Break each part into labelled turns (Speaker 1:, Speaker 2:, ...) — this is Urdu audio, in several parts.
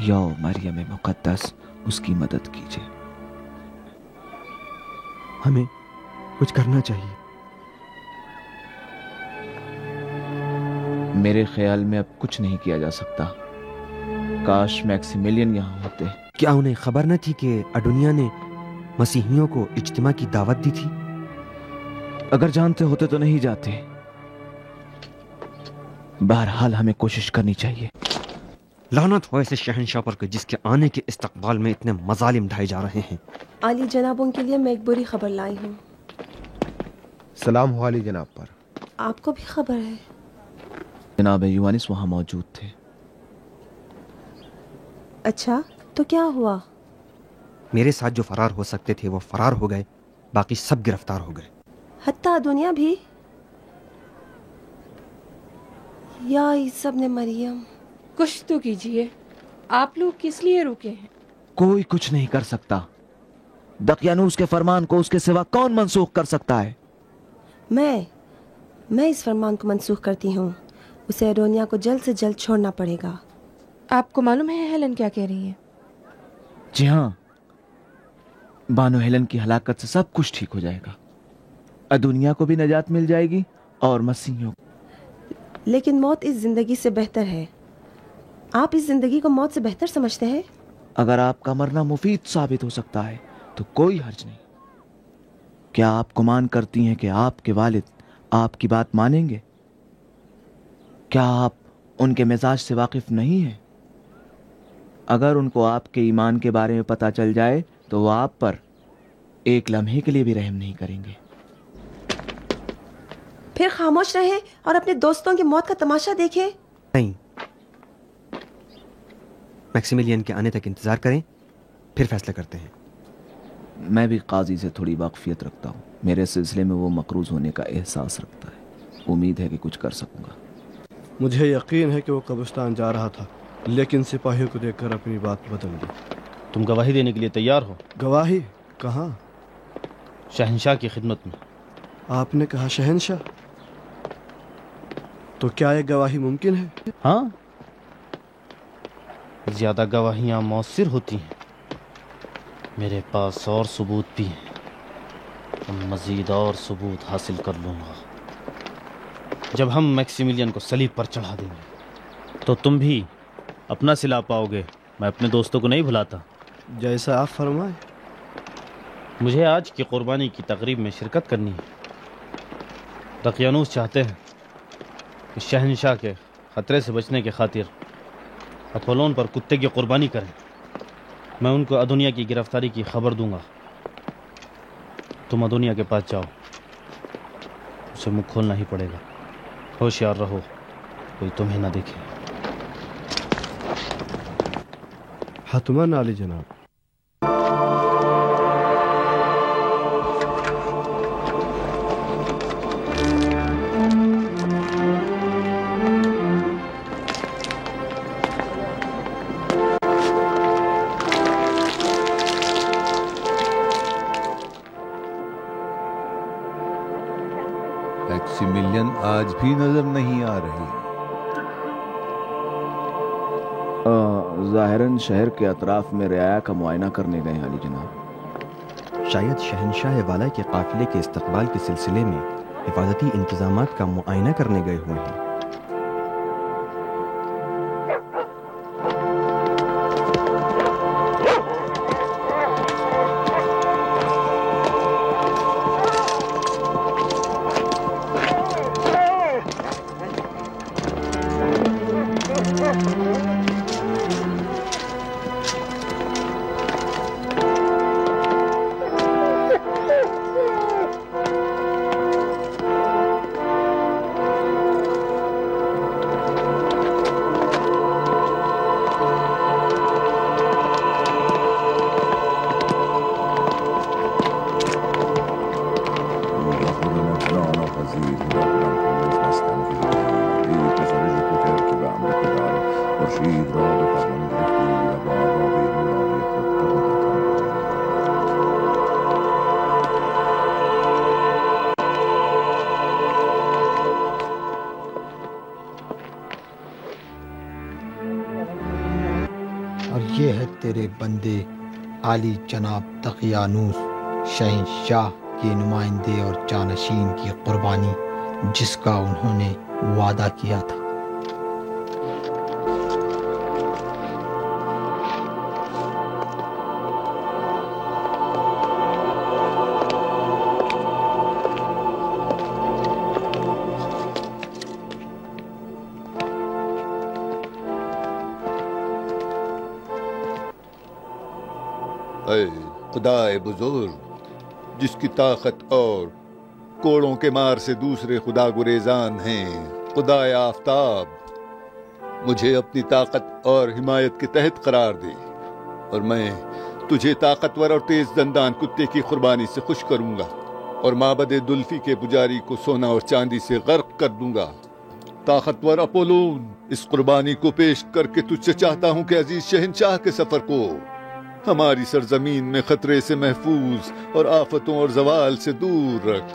Speaker 1: یا مریم مقدس اس کی مدد کیجیے.
Speaker 2: ہمیں کچھ کرنا چاہیے.
Speaker 1: میرے خیال میں اب کچھ نہیں کیا جا سکتا. کاش میکسیملین یہاں ہوتے.
Speaker 2: کیا انہیں خبر نہ تھی کہ اڈونیا نے مسیحیوں کو اجتماع کی دعوت دی تھی؟
Speaker 1: اگر جانتے ہوتے تو نہیں جاتے. بہرحال ہمیں کوشش کرنی چاہیے.
Speaker 2: لعنت ہو ایسے شہنشاہ پر جس کے آنے کے استقبال میں اتنے مظالم ڈھائے جا رہے ہیں.
Speaker 3: عالی جنابوں کے لیے میں ایک بری خبر لائی ہوں.
Speaker 4: سلام ہو عالی جناب پر.
Speaker 3: آپ کو بھی خبر ہے؟
Speaker 1: جناب یوانس وہاں موجود تھے.
Speaker 3: اچھا تو کیا ہوا؟
Speaker 2: میرے ساتھ جو فرار ہو سکتے تھے وہ فرار ہو گئے، باقی سب گرفتار ہو گئے.
Speaker 3: حتیٰ دنیا بھی؟ یا عیسی ابن مریم.
Speaker 5: کچھ تو کیجئے. آپ لوگ کس لیے رکے ہیں؟
Speaker 1: کوئی کچھ نہیں کر سکتا. دقیانوس کے فرمان کو اس کے سوا کون منسوخ کر سکتا ہے؟
Speaker 3: میں اس فرمان کو منسوخ کرتی ہوں. اسے اڈونیا کو جلد سے جلد چھوڑنا پڑے گا.
Speaker 5: آپ کو معلوم ہے ہیلن کیا کہہ رہی ہے؟
Speaker 1: جی ہاں، بانو ہیلن کی ہلاکت سے سب کچھ ٹھیک ہو جائے گا. دنیا کو بھی نجات مل جائے گی اور مسیحیوں کو.
Speaker 3: لیکن موت اس زندگی سے بہتر ہے. آپ اس زندگی کو موت سے بہتر سمجھتے ہیں؟
Speaker 1: اگر آپ کا مرنا مفید ثابت ہو سکتا ہے تو کوئی حرج نہیں. کیا آپ گمان کرتی ہیں کہ آپ کے والد آپ کی بات مانیں گے؟ کیا آپ ان کے مزاج سے واقف نہیں ہیں؟ اگر ان کو آپ کے ایمان کے بارے میں پتہ چل جائے تو وہ آپ پر ایک لمحے کے لیے بھی رحم نہیں کریں گے.
Speaker 3: پھر خاموش رہیں اور اپنے دوستوں کی موت کا تماشا دیکھیں.
Speaker 2: نہیں، میکسیملین کے آنے تک انتظار کریں، پھر فیصلہ کرتے ہیں.
Speaker 1: میں بھی قاضی سے تھوڑی واقفیت رکھتا ہوں. میرے سلسلے میں وہ مقروض ہونے کا احساس رکھتا ہے. امید ہے کہ کچھ کر سکوں گا.
Speaker 4: مجھے یقین ہے کہ وہ قبرستان جا رہا تھا، لیکن سپاہیوں کو دیکھ کر اپنی بات بدل دی.
Speaker 6: تم گواہی دینے کے لیے تیار ہو؟
Speaker 4: گواہی؟ کہاں؟
Speaker 6: شہنشاہ کی خدمت میں.
Speaker 4: آپ نے کہا شہنشاہ؟ تو کیا یہ گواہی ممکن ہے؟
Speaker 6: ہاں، زیادہ گواہیاں مؤثر ہوتی ہیں. میرے پاس اور ثبوت بھی ہیں. مزید اور ثبوت حاصل کر لوں گا. جب ہم میکسیملین کو صلیب پر چڑھا دیں گے تو تم بھی اپنا صلہ پاؤ گے. میں اپنے دوستوں کو نہیں بھلاتا.
Speaker 4: جیسا آپ فرمائیں.
Speaker 6: مجھے آج کی قربانی کی تقریب میں شرکت کرنی ہے. دقیانوس چاہتے ہیں کہ شہنشاہ کے خطرے سے بچنے کی خاطر اپولون پر کتے کی قربانی کریں. میں ان کو ادونیا کی گرفتاری کی خبر دوں گا. تم ادونیا کے پاس جاؤ. اسے منہ کھولنا ہی پڑے گا. ہوشیار رہو، کوئی تمہیں نہ دیکھے.
Speaker 4: حتماً عالی جناب.
Speaker 7: میکسیملین آج بھی نظر نہیں آ رہی.
Speaker 1: ظاہراً شہر کے اطراف میں رعایا کا معائنہ کرنے گئے عالی جناب.
Speaker 2: شاید شہنشاہ والا کے قافلے کے استقبال کے سلسلے میں حفاظتی انتظامات کا معائنہ کرنے گئے ہوئے ہیں.
Speaker 8: اور یہ ہے تیرے بندے عالی جناب دقیانوس شہنشاہ کے نمائندے اور جانشین کی قربانی جس کا انہوں نے وعدہ کیا تھا۔
Speaker 7: اے خدائے بزرگ جس کی طاقت اور کوڑوں کے مار سے دوسرے خدا گریزان ہیں، خدائے آفتاب مجھے اپنی طاقت اور حمایت کے تحت قرار دے اور میں تجھے طاقتور اور تیز دندان کتے کی قربانی سے خوش کروں گا اور معبد دلفی کے پجاری کو سونا اور چاندی سے غرق کر دوں گا۔ طاقتور اپولون، اس قربانی کو پیش کر کے تجھ سے چاہتا ہوں کہ عزیز شہنشاہ کے سفر کو ہماری سرزمین میں خطرے سے محفوظ اور آفتوں اور زوال سے دور رکھ۔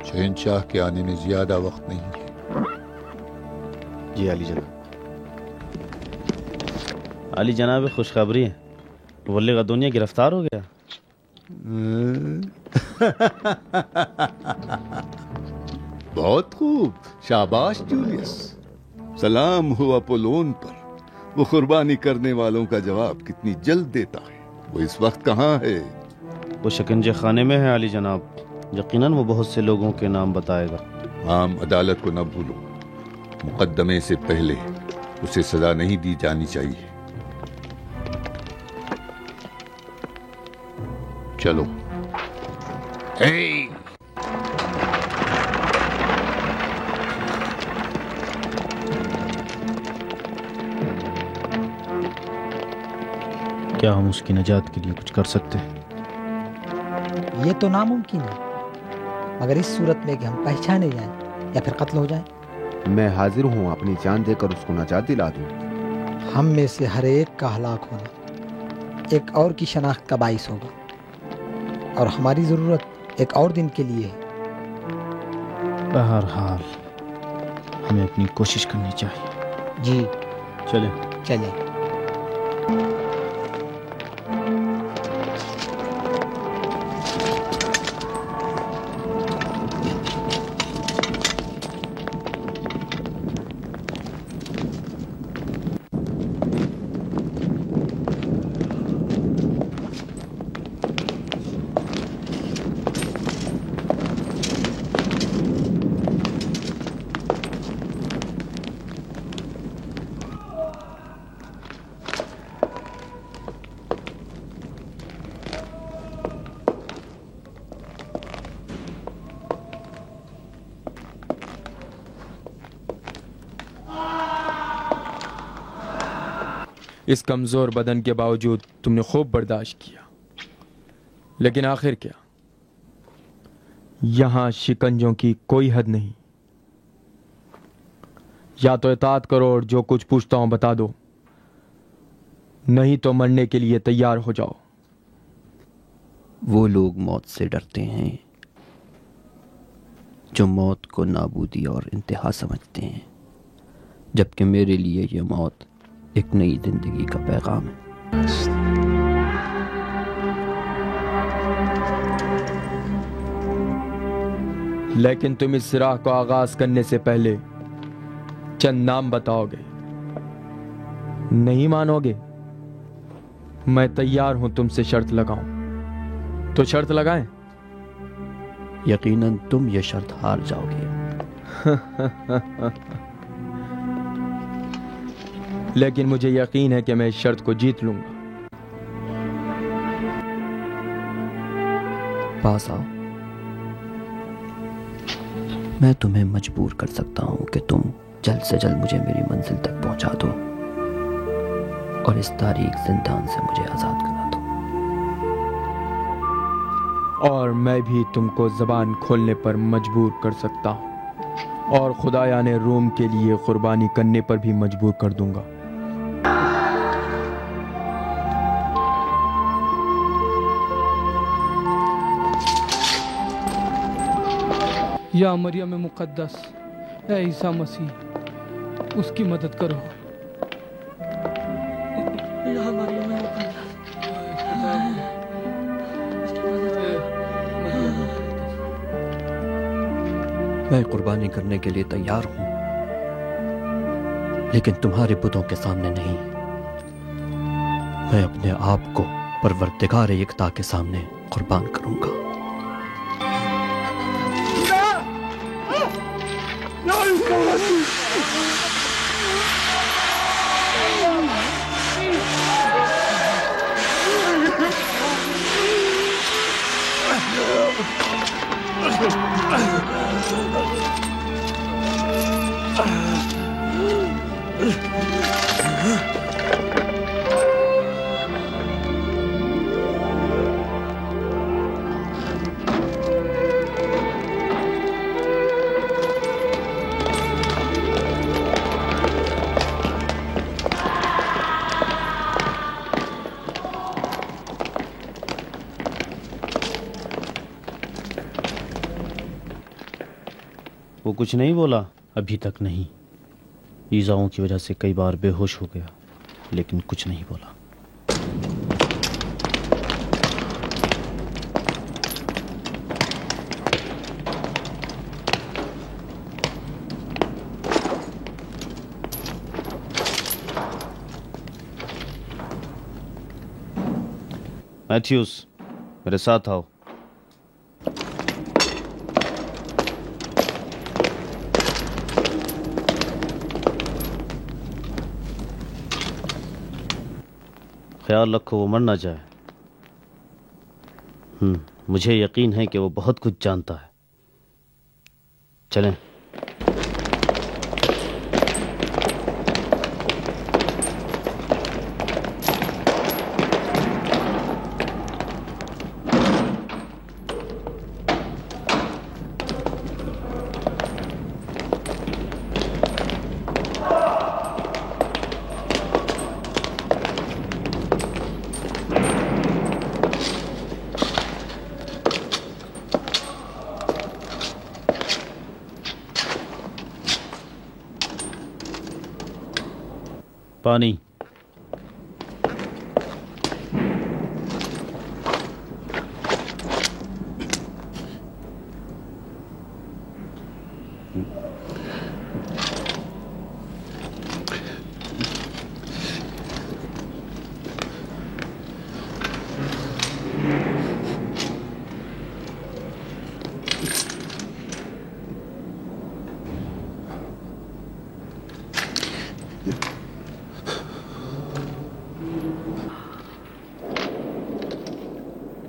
Speaker 7: شہنشاہ کے آنے میں زیادہ وقت نہیں ہے۔
Speaker 2: جی علی جناب۔
Speaker 6: علی جناب خوشخبری ہے، ولی غدونیہ گرفتار ہو گیا۔
Speaker 7: بہت خوب، شاباش جولیس، سلام ہو اپولون پر۔ وہ قربانی کرنے والوں کا جواب کتنی جلد دیتا ہے۔ وہ اس وقت کہاں ہے؟
Speaker 6: وہ شکنجے خانے میں ہے علی جناب، یقیناً وہ بہت سے لوگوں کے نام بتائے گا۔
Speaker 7: عام عدالت کو نہ بھولو، مقدمے سے پہلے اسے سزا نہیں دی جانی چاہیے۔ چلو۔
Speaker 6: کیا ہم اس کی نجات کے لیے کچھ کر سکتے ہیں؟
Speaker 8: یہ تو ناممکن ہے، مگر اس صورت میں کہ ہم پہچانے جائیں یا پھر قتل ہو جائیں۔
Speaker 2: میں حاضر ہوں اپنی جان دے کر اس کو نجات دلا دوں۔
Speaker 8: ہم میں سے ہر ایک کا ہلاک ہونا ایک اور کی شناخت کا باعث ہوگا، اور ہماری ضرورت ایک اور دن کے لیے ہے۔
Speaker 6: بہرحال ہمیں اپنی کوشش کرنی چاہیے۔
Speaker 8: جی
Speaker 6: چلیں۔
Speaker 8: چلیں۔
Speaker 9: اس کمزور بدن کے باوجود تم نے خوب برداشت کیا۔ لیکن آخر کیا، یہاں شکنجوں کی کوئی حد نہیں. یا تو اطاعت کرو اور جو کچھ پوچھتا ہوں بتا دو، نہیں تو مرنے کے لیے تیار ہو جاؤ.
Speaker 10: وہ لوگ موت سے ڈرتے ہیں جو موت کو نابودی اور انتہا سمجھتے ہیں، جبکہ میرے لیے یہ موت ایک نئی زندگی کا پیغام ہے.
Speaker 9: لیکن تم اس راہ کو آغاز کرنے سے پہلے چند نام بتاؤ گے. نہیں مانو گے؟ میں تیار ہوں تم سے شرط لگاؤں. تو شرط لگائیں.
Speaker 10: یقیناً تم یہ شرط ہار جاؤ گے.
Speaker 9: لیکن مجھے یقین ہے کہ میں اس شرط کو جیت لوں گا.
Speaker 10: پاس آؤ. میں تمہیں مجبور کر سکتا ہوں کہ تم جلد سے جلد مجھے میری منزل تک پہنچا دو اور اس تاریک زندان سے مجھے آزاد کرا دو.
Speaker 9: اور میں بھی تم کو زبان کھولنے پر مجبور کر سکتا ہوں، اور خدایان روم کے لیے قربانی کرنے پر بھی مجبور کر دوں گا.
Speaker 11: یا مریم مقدس، اے عیسیٰ مسیح، اس کی مدد کرو. یا مریم مقدس،
Speaker 10: میں قربانی کرنے کے لیے تیار ہوں، لیکن تمہارے بتوں کے سامنے نہیں. میں اپنے آپ کو پروردگار یکتا کے سامنے قربان کروں گا.
Speaker 6: وہ کچھ نہیں بولا؟ ابھی تک نہیں. ایذاؤں کی وجہ سے کئی بار بے ہوش ہو گیا، لیکن کچھ نہیں بولا. میتھیوس، میرے ساتھ آؤ. خیال رکھو وہ مر نہ جائے. مجھے یقین ہے کہ وہ بہت کچھ جانتا ہے. چلیں. پانی.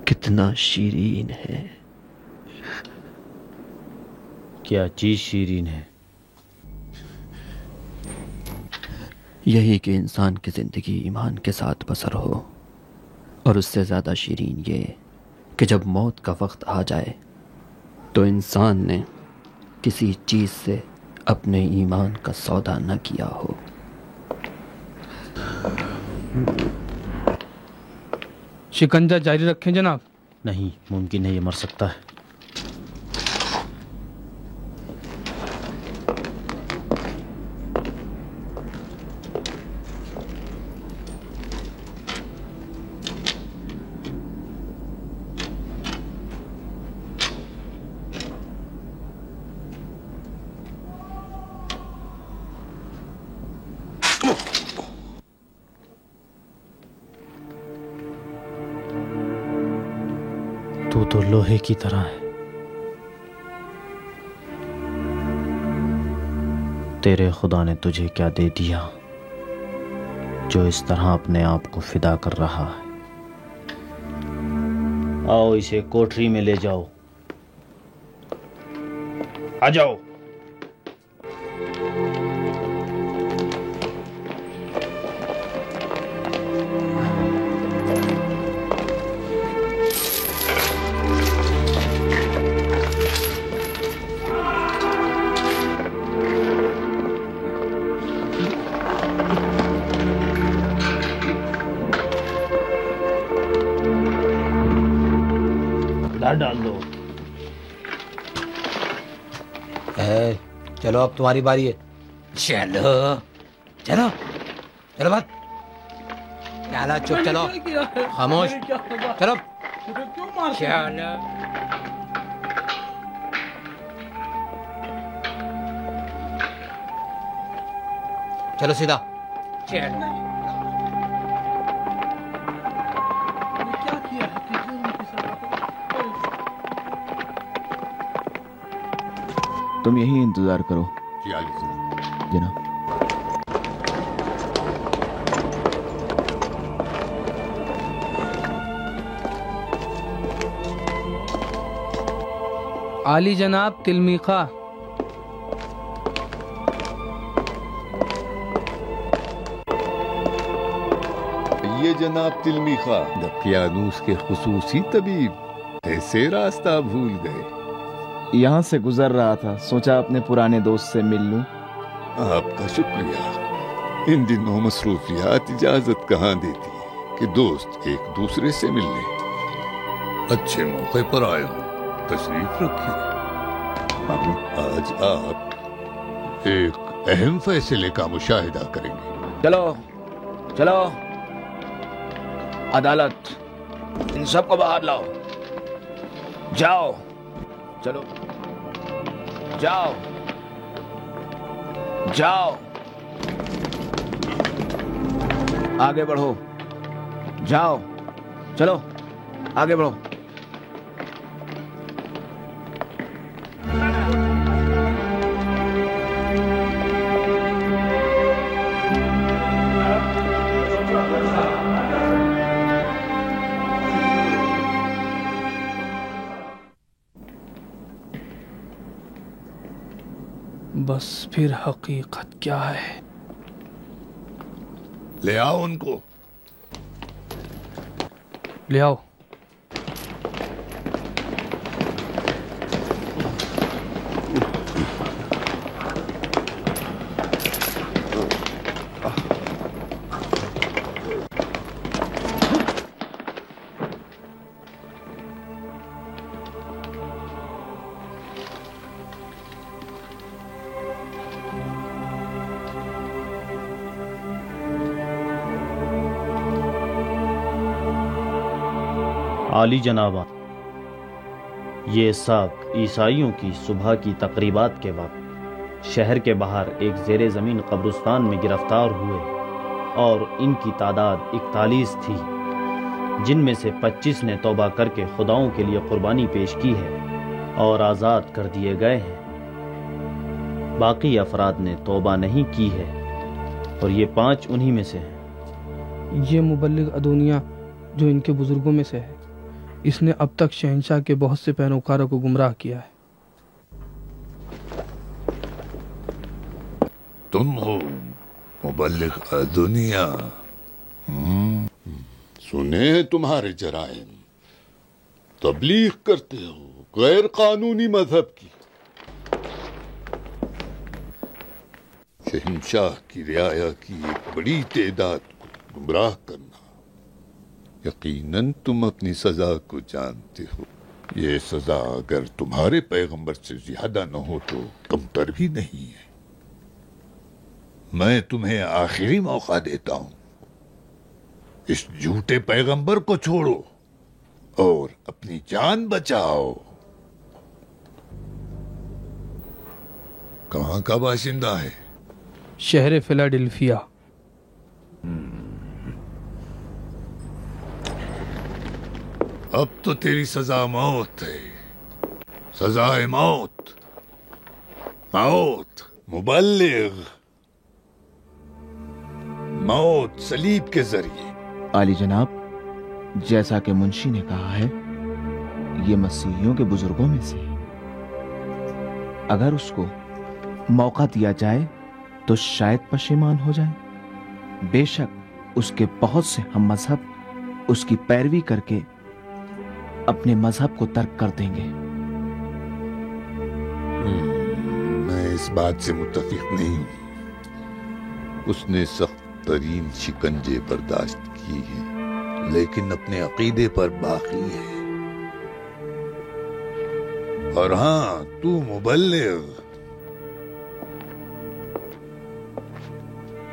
Speaker 6: کتنا شیرین ہے. کیا چیز شیرین ہے؟
Speaker 10: یہی کہ انسان کی زندگی ایمان کے ساتھ بسر ہو، اور اس سے زیادہ شیرین یہ کہ جب موت کا وقت آ جائے تو انسان نے کسی چیز سے اپنے ایمان کا سودا نہ کیا ہو۔
Speaker 11: شکنجہ جاری رکھیں جناب۔
Speaker 6: نہیں ممکن ہے، یہ مر سکتا ہے۔ تو لوہے کی طرح ہے، تیرے خدا نے تجھے کیا دے دیا جو اس طرح اپنے آپ کو فدا کر رہا ہے؟ آؤ اسے کوٹری میں لے جاؤ، آ جاؤ۔ ڈال دو۔
Speaker 8: چلو اب تمہاری باری ہے۔ چلو چلو چلو بات چلو، چپ چلو، خاموش چلو چلو۔ چلو سیدھا چلو۔
Speaker 1: تم یہیں انتظار کرو جناب۔
Speaker 11: عالی جناب تلمیخہ۔
Speaker 7: یہ جناب تلمیخہ دقیانوس کے خصوصی طبیب، ایسے راستہ بھول گئے؟
Speaker 1: یہاں سے گزر رہا تھا، سوچا اپنے پرانے دوست سے مل لوں۔
Speaker 7: آپ کا شکریہ۔ ان دنوں مصروفیات اجازت کہاں دیتی کہ دوست ایک دوسرے سے مل لیں۔ اچھے موقع پر آئے ہوں، تشریف رکھیں۔ آج آپ ایک اہم فیصلے کا مشاہدہ کریں گے۔
Speaker 1: چلو چلو، عدالت، ان سب کو باہر لاؤ۔ جاؤ، چلو جاؤ جاؤ، آگے بڑھو، جاؤ، چلو آگے بڑھو۔
Speaker 11: بس پھر حقیقت کیا ہے؟
Speaker 7: لے آؤ ان کو،
Speaker 11: لے آؤ۔
Speaker 6: عالی جناب، یہ ساک عیسائیوں کی صبح کی تقریبات کے وقت شہر کے باہر ایک زیر زمین قبرستان میں گرفتار ہوئے، اور ان کی تعداد 41 تھی، جن میں سے 25 نے توبہ کر کے خداؤں کے لیے قربانی پیش کی ہے اور آزاد کر دیے گئے ہیں۔ باقی افراد نے توبہ نہیں کی ہے، اور یہ 5 انہی میں سے ہیں۔
Speaker 11: یہ مبلغ ادونیا جو ان کے بزرگوں میں سے ہے، اس نے اب تک شہنشاہ کے بہت سے پیروکاروں کو گمراہ کیا ہے۔
Speaker 7: تم ہو مبلغ ادونیا؟ سنے ہیں تمہارے جرائم، تبلیغ کرتے ہو غیر قانونی مذہب کی. شہنشاہ کی رعایا کی ایک بڑی تعداد کو گمراہ کرنا. یقیناً تم اپنی سزا کو جانتے ہو. یہ سزا اگر تمہارے پیغمبر سے زیادہ نہ ہو تو کمتر بھی نہیں ہے. میں تمہیں آخری موقع دیتا ہوں. اس جھوٹے پیغمبر کو چھوڑو اور اپنی جان بچاؤ. کہاں کا باشندہ ہے؟
Speaker 11: شہر فلاڈیلفیا.
Speaker 7: اب تو تیری سزا موت ہے. سزائے موت. موت مبلغ. موت صلیب کے ذریعے.
Speaker 1: عالی جناب، جیسا کہ منشی نے کہا ہے، یہ مسیحیوں کے بزرگوں میں سے ہے. اگر اس کو موقع دیا جائے تو شاید پشیمان ہو جائیں. بے شک اس کے بہت سے ہم مذہب اس کی پیروی کر کے اپنے مذہب کو ترک کر دیں گے.
Speaker 7: میں اس بات سے متفق نہیں ہوں. اس نے سخت ترین شکنجے برداشت کی ہیں لیکن اپنے عقیدے پر باقی ہے. اور ہاں، تو مبلغ.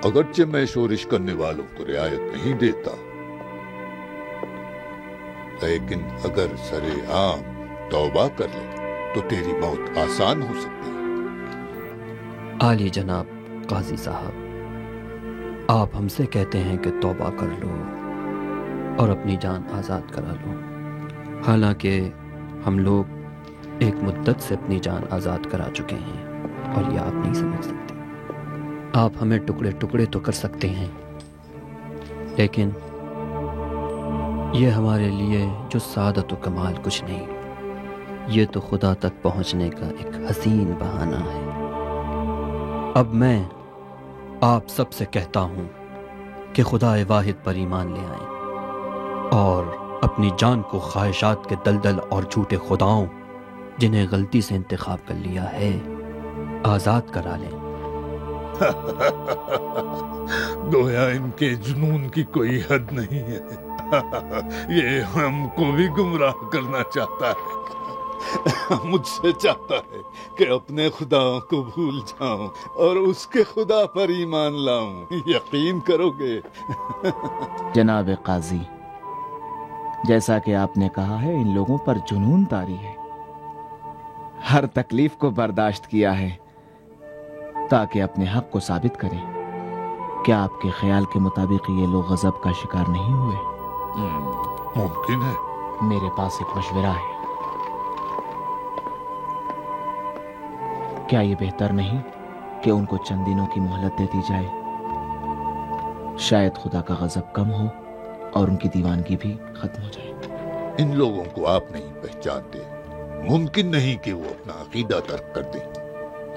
Speaker 7: اگرچہ میں شورش کرنے والوں کو رعایت نہیں دیتا، لیکن اگر سر عام توبہ کر لے تو تیری موت آسان ہو سکتی ہے.
Speaker 10: عالی جناب قاضی صاحب، آپ ہم سے کہتے ہیں کہ توبہ کر لو اور اپنی جان آزاد کرا لو، حالانکہ ہم لوگ ایک مدت سے اپنی جان آزاد کرا چکے ہیں اور یہ آپ نہیں سمجھ سکتے. آپ ہمیں ٹکڑے ٹکڑے تو کر سکتے ہیں، لیکن یہ ہمارے لیے جو سعادت و کمال کچھ نہیں. یہ تو خدا تک پہنچنے کا ایک حسین بہانہ ہے. اب میں آپ سب سے کہتا ہوں کہ خدا واحد پر ایمان لے آئیں اور اپنی جان کو خواہشات کے دلدل اور جھوٹے خداؤں جنہیں غلطی سے انتخاب کر لیا ہے آزاد کرا لیں.
Speaker 7: گویا ان کے جنون کی کوئی حد نہیں ہے. یہ ہم کو بھی گمراہ کرنا چاہتا ہے. مجھ سے چاہتا ہے کہ اپنے خداؤں کو بھول جاؤں اور اس کے خدا پر ایمان لاؤں. یقین کرو گے؟
Speaker 1: جناب قاضی، جیسا کہ آپ نے کہا ہے، ان لوگوں پر جنون طاری ہے. ہر تکلیف کو برداشت کیا ہے تاکہ اپنے حق کو ثابت کریں. کیا آپ کے خیال کے مطابق یہ لوگ غضب کا شکار نہیں ہوئے؟
Speaker 7: ممکن ہے.
Speaker 1: میرے پاس ایک مشورہ ہے. کیا یہ بہتر نہیں کہ ان کو چند دنوں کی مہلت دے دی جائے؟ شاید خدا کا غضب کم ہو اور ان کی دیوانگی بھی ختم ہو جائے.
Speaker 7: ان لوگوں کو آپ نہیں پہچانتے. ممکن نہیں کہ وہ اپنا عقیدہ ترک کر دیں.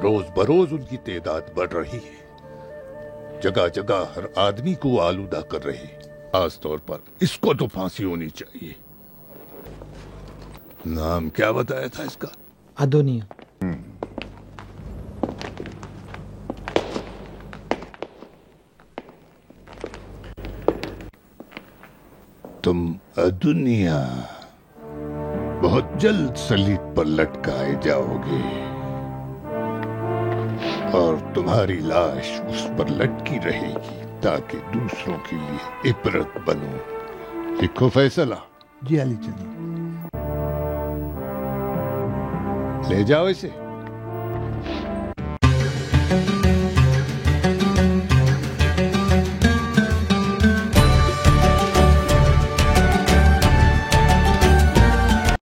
Speaker 7: روز بروز ان کی تعداد بڑھ رہی ہے. جگہ جگہ ہر آدمی کو آلودہ کر رہے. خاص طور پر اس کو تو پھانسی ہونی چاہیے. نام کیا بتایا تھا اس کا؟
Speaker 8: ادونیا.
Speaker 7: تم ادونیا بہت جلد سلیب پر لٹکائے جاؤ گے اور تمہاری لاش اس پر لٹکی رہے گی تاکہ دوسروں کے لیے عبرت بنو. لکھو فیصلہ.
Speaker 12: جی علی جناب.
Speaker 7: لے جاؤ اسے.